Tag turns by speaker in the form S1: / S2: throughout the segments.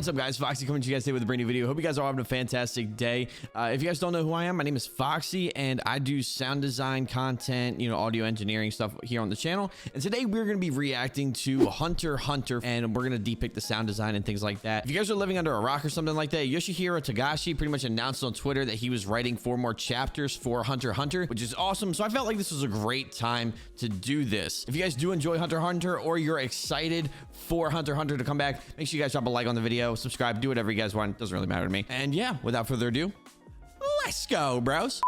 S1: What's up, guys? Foxy coming to you guys today with a brand new video. Hope you guys are all having a fantastic day. If you guys don't know who I am, my name is Foxy, and I do sound design content, audio engineering stuff here on the channel. And today we're going to be reacting to Hunter x Hunter, and we're going to depict the sound design and things like that. If you guys are living under a rock or something like that, Yoshihiro Togashi pretty much announced on Twitter that he was writing 4 more chapters for Hunter x Hunter, which is awesome. So I felt like this was a great time to do this. If you guys do enjoy Hunter x Hunter, or you're excited for Hunter x Hunter to come back, make sure you guys drop a like on the video, subscribe, do whatever you guys want. Doesn't really matter to me. And yeah, without further ado, let's go, bros.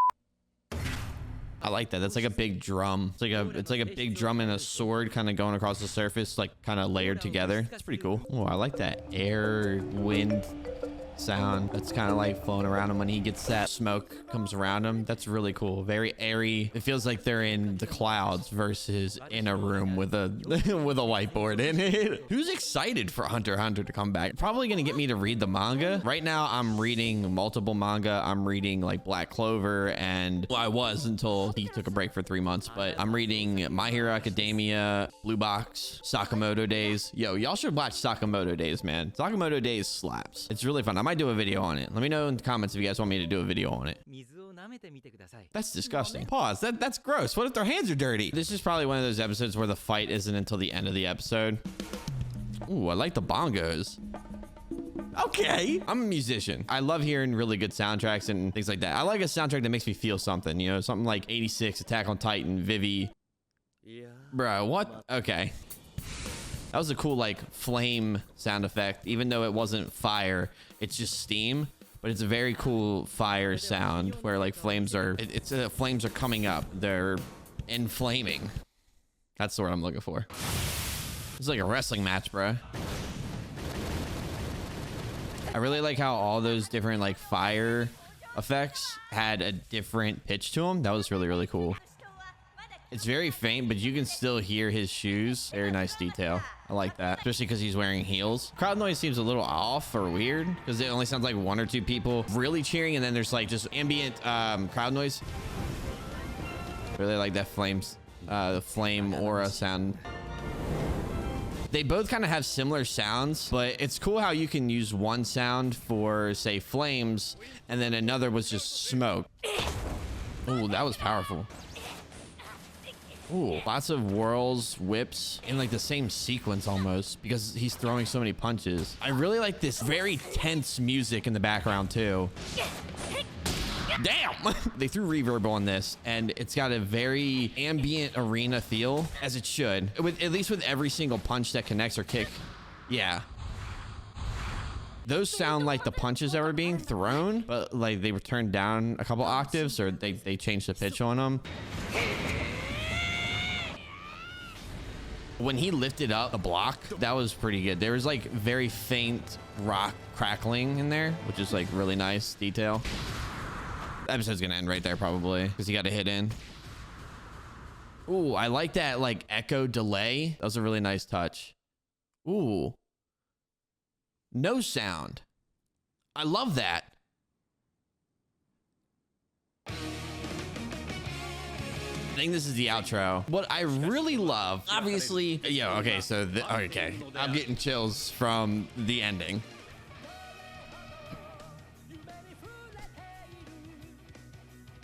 S1: I like that. That's like a big drum. It's like a big drum and a sword kind of going across the surface, like kind of layered together. That's pretty cool. Oh, I like that air, wind sound that's kind of like flowing around him when he gets that smoke comes around him. That's really cool. Very airy. It feels like they're in the clouds versus in a room with a with a whiteboard in it. Who's excited for Hunter x Hunter to come back? Probably gonna get me to read the manga. Right now I'm reading multiple manga. I'm reading like Black Clover, and well, I was until he took a break for 3 months, but I'm reading My Hero Academia, Blue Box, Sakamoto Days. Yo, y'all should watch Sakamoto Days, man. Sakamoto Days slaps. It's really fun. I might do a video on it. Let me know in the comments if you guys want me to do a video on it. That's disgusting. Pause. That's gross. What if their hands are dirty? This is probably one of those episodes where the fight isn't until the end of the episode. Ooh, I like the bongos. Okay, I'm a musician. I love hearing really good soundtracks and things like that. I like a soundtrack that makes me feel something, something like 86, Attack on Titan, Vivi. Yeah. Bro, what? Okay. That was a cool, like, flame sound effect. Even though it wasn't fire, it's just steam. But it's a very cool fire sound where, like, flames are... flames are coming up. They're inflaming. That's the word I'm looking for. It's like a wrestling match, bro. I really like how all those different, like, fire effects had a different pitch to them. That was really, really cool. It's very faint, but you can still hear his shoes. Very nice detail. I like that, especially because he's wearing heels. Crowd noise seems a little off or weird because it only sounds like 1 or 2 people really cheering, and then there's like just ambient crowd noise. Really like that the flame aura sound. They both kind of have similar sounds, but it's cool how you can use one sound for, say, flames, and then another was just smoke. Oh, that was powerful. Ooh, lots of whirls, whips in like the same sequence almost because he's throwing so many punches. I really like this very tense music in the background too. Damn! They threw reverb on this, and it's got a very ambient arena feel, as it should. At least with every single punch that connects or kick. Yeah. Those sound like the punches that were being thrown, but like they were turned down a couple octaves, or they changed the pitch on them. When he lifted up the block, that was pretty good. There was like very faint rock crackling in there, which is like really nice detail. The episode's gonna end right there probably because he got a hit in. Ooh, I like that like echo delay. That was a really nice touch. Ooh. No sound. I love that. I think this is the outro. What I really love, obviously, okay, so okay, I'm getting chills from the ending.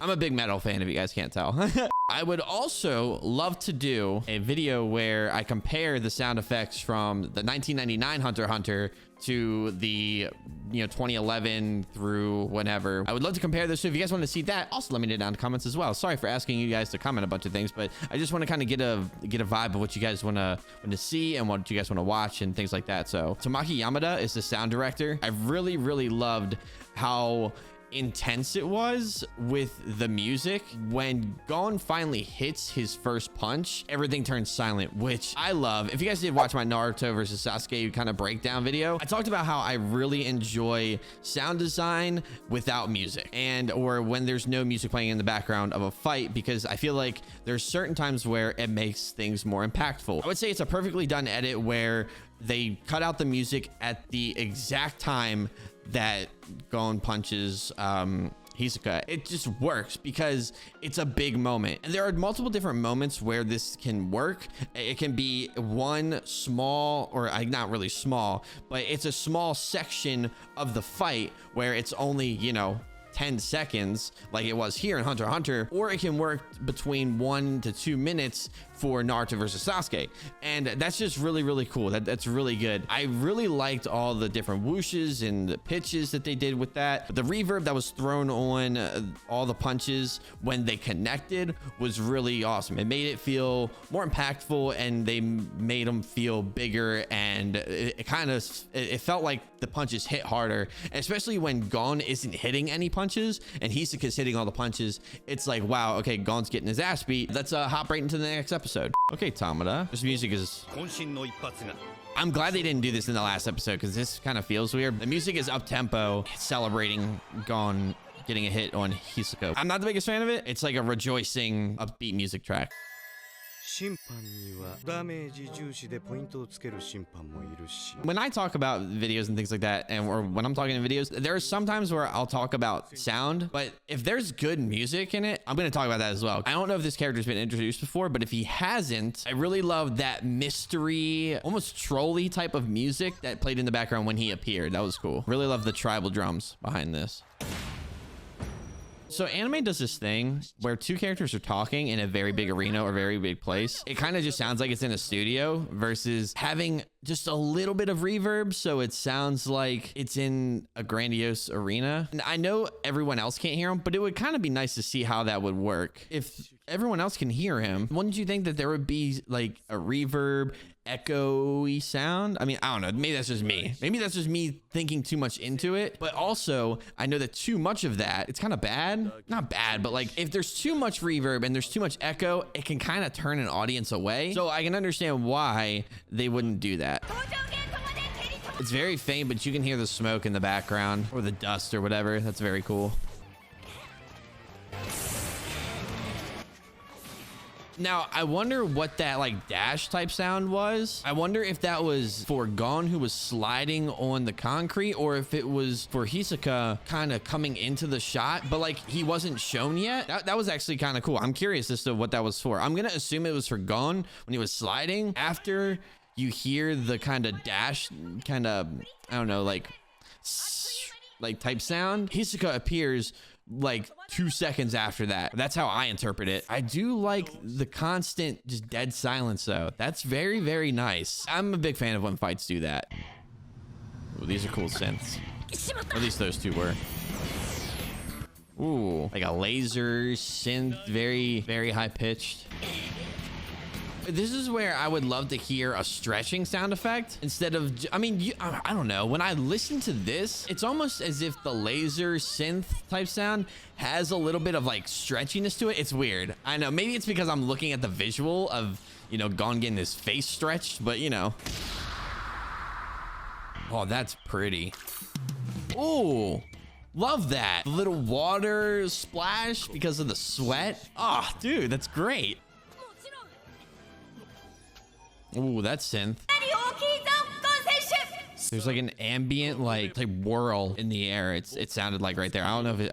S1: I'm a big metal fan, if you guys can't tell. I would also love to do a video where I compare the sound effects from the 1999 Hunter x Hunter to the 2011 through whenever. I would love to compare this. So if you guys want to see that, also let me know down in the comments as well. Sorry for asking you guys to comment a bunch of things, but I just want to kind of get a vibe of what you guys want to see and what you guys want to watch and things like that. So Tamaki Yamada is the sound director. I really loved how intense it was with the music. When Gon finally hits his first punch, everything turns silent, which I love. If you guys did watch my Naruto versus Sasuke kind of breakdown video, I talked about how I really enjoy sound design without music, or when there's no music playing in the background of a fight, because I feel like there's certain times where it makes things more impactful. I would say it's a perfectly done edit where they cut out the music at the exact time that Gon punches Hisoka. It just works because it's a big moment. And there are multiple different moments where this can work. It can be one small, or not really small, but it's a small section of the fight where it's only, you know, 10 seconds like it was here in Hunter x Hunter, or it can work between 1 to 2 minutes for Naruto versus Sasuke. And that's just really cool. That's really good. I really liked all the different whooshes and the pitches that they did with that. The reverb that was thrown on all the punches when they connected was really awesome. It made it feel more impactful, and they made them feel bigger, and it felt like the punches hit harder, especially when Gon isn't hitting any punches and Hisoka's hitting all the punches. It's like, wow, okay, Gon's getting his ass beat. Let's hop right into the next episode. Okay, Tamada. This music is... I'm glad they didn't do this in the last episode, because this kind of feels weird. The music is up-tempo, celebrating Gon getting a hit on Hisoka. I'm not the biggest fan of it. It's like a rejoicing, upbeat music track. When I talk about videos and things like that, or when I'm talking in videos, there are some times where I'll talk about sound, but if there's good music in it, I'm going to talk about that as well. I don't know if this character's been introduced before, but if he hasn't, I really love that mystery, almost trolley type of music that played in the background when he appeared. That was cool. Really love the tribal drums behind this. So anime does this thing where two characters are talking in a very big arena or very big place. It kind of just sounds like it's in a studio versus having just a little bit of reverb, so it sounds like it's in a grandiose arena. And I know everyone else can't hear him, but it would kind of be nice to see how that would work. If everyone else can hear him, wouldn't you think that there would be like a reverb, echoey sound? I mean, I don't know. Maybe that's just me. Maybe that's just me thinking too much into it. But also, I know that too much of that, it's kind of bad. Not bad, but like if there's too much reverb and there's too much echo, it can kind of turn an audience away. So I can understand why they wouldn't do that. It's very faint, but you can hear the smoke in the background, or the dust or whatever. That's very cool. Now, I wonder what that like dash type sound was. I wonder if that was for Gon, who was sliding on the concrete, or if it was for Hisoka kind of coming into the shot, but like he wasn't shown yet. That was actually kind of cool. I'm curious as to what that was for. I'm going to assume it was for Gon when he was sliding. After you hear the kind of dash, kind of, I don't know, like type sound, Hisoka appears like 2 seconds after that. That's how I interpret it. I do like the constant just dead silence though. That's very nice. I'm a big fan of when fights do that. Ooh, these are cool synths. At least those two were. Ooh, like a laser synth, very high pitched. This is where I would love to hear a stretching sound effect instead of, I mean, I don't know. When I listen to this, it's almost as if the laser synth type sound has a little bit of like stretchiness to it. It's weird. I know, maybe it's because I'm looking at the visual of, you know, Gon getting his face stretched, but you know. Oh, that's pretty. Oh, love that. The little water splash because of the sweat. Oh, dude, that's great. Ooh, that synth. There's like an ambient like whirl in the air. It sounded like right there. I don't know if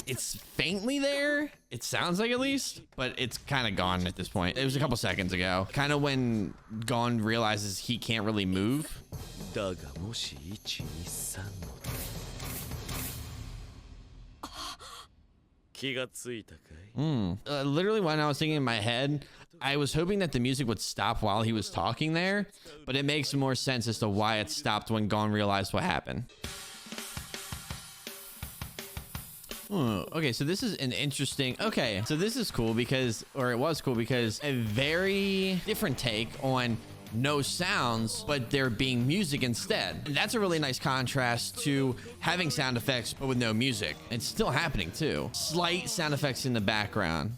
S1: it's faintly there. It sounds like, at least, but it's kind of gone at this point. It was a couple seconds ago. Kind of when Gon realizes he can't really move. Literally when I was thinking in my head, I was hoping that the music would stop while he was talking there, but it makes more sense as to why it stopped when Gon realized what happened. Okay, so this is an interesting, okay, so this is cool because, or it was cool because a very different take on no sounds, but there being music instead. And that's a really nice contrast to having sound effects, but with no music. It's still happening too. Slight sound effects in the background.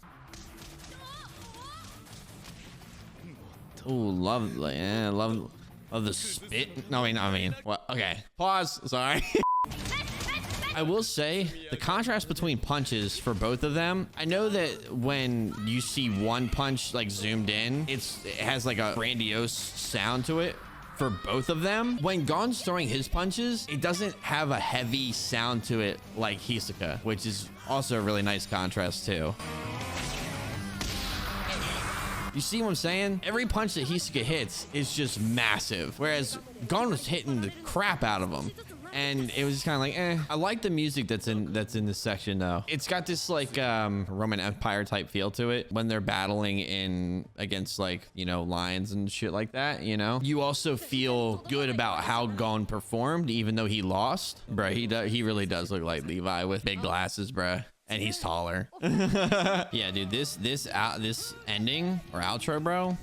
S1: Ooh, lovely. Yeah, love the spit. No, I mean, what? Okay, pause. Sorry. I will say the contrast between punches for both of them. I know that when you see one punch like zoomed in, it has like a grandiose sound to it. for both of them. When Gon's throwing his punches, it doesn't have a heavy sound to it like Hisoka, which is also a really nice contrast too. You see what I'm saying? Every punch that Hisoka hits is just massive, whereas Gon was hitting the crap out of him. And it was just kind of like, eh. I like the music that's in this section though. It's got this like Roman Empire type feel to it when they're battling in against like, you know, lions and shit like that, you know? You also feel good about how Gon performed even though he lost. Bruh, he really does look like Levi with big glasses, bruh. And he's taller. Yeah, dude, this ending or outro, bro,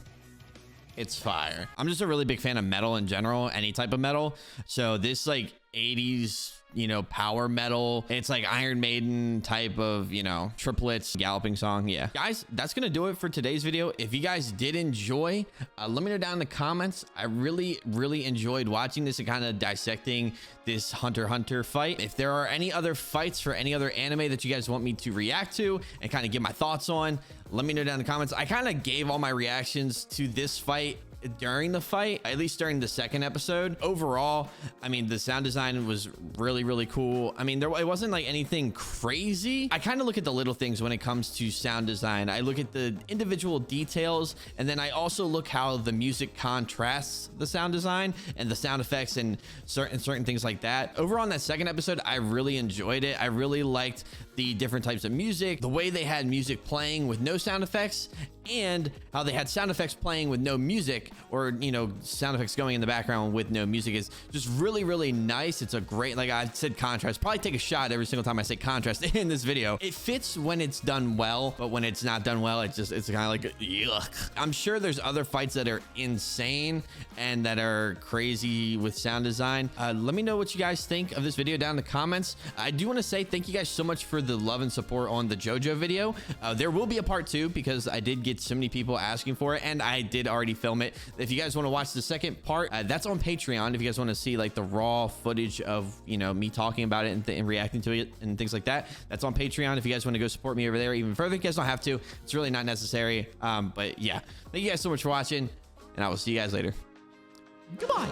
S1: it's fire. I'm just a really big fan of metal in general, any type of metal. So this like 80s, you know, power metal, it's like Iron Maiden type of, you know, triplets galloping song. Yeah, guys, that's gonna do it for today's video. If you guys did enjoy, let me know down in the comments. I really enjoyed watching this and kind of dissecting this Hunter x Hunter fight. If there are any other fights for any other anime that you guys want me to react to and kind of give my thoughts on, let me know down in the comments. I kind of gave all my reactions to this fight during the fight, at least during the second episode. Overall, I mean, the sound design was really cool. I mean, it wasn't like anything crazy. I kind of look at the little things when it comes to sound design. I look at the individual details, and then I also look how the music contrasts the sound design and the sound effects and certain things like that. Overall, on that second episode, I really enjoyed it. I really liked the different types of music, the way they had music playing with no sound effects, and how they had sound effects playing with no music, or, you know, sound effects going in the background with no music is just really nice. It's a great, like I said, contrast. Probably take a shot every single time I say contrast in this video. It fits when it's done well, but when it's not done well, it's kind of like yuck. I'm sure there's other fights that are insane and that are crazy with sound design. Let me know what you guys think of this video down in the comments. I do want to say thank you guys so much for the love and support on the JoJo video. There will be a part 2 because I did get so many people asking for it, and I did already film it. If you guys want to watch the second part, that's on Patreon. If you guys want to see like the raw footage of, you know, me talking about it and reacting to it and things like that, that's on Patreon. If you guys want to go support me over there even further, you guys don't have to. It's really not necessary. But yeah, thank you guys so much for watching, and I will see you guys later. Goodbye.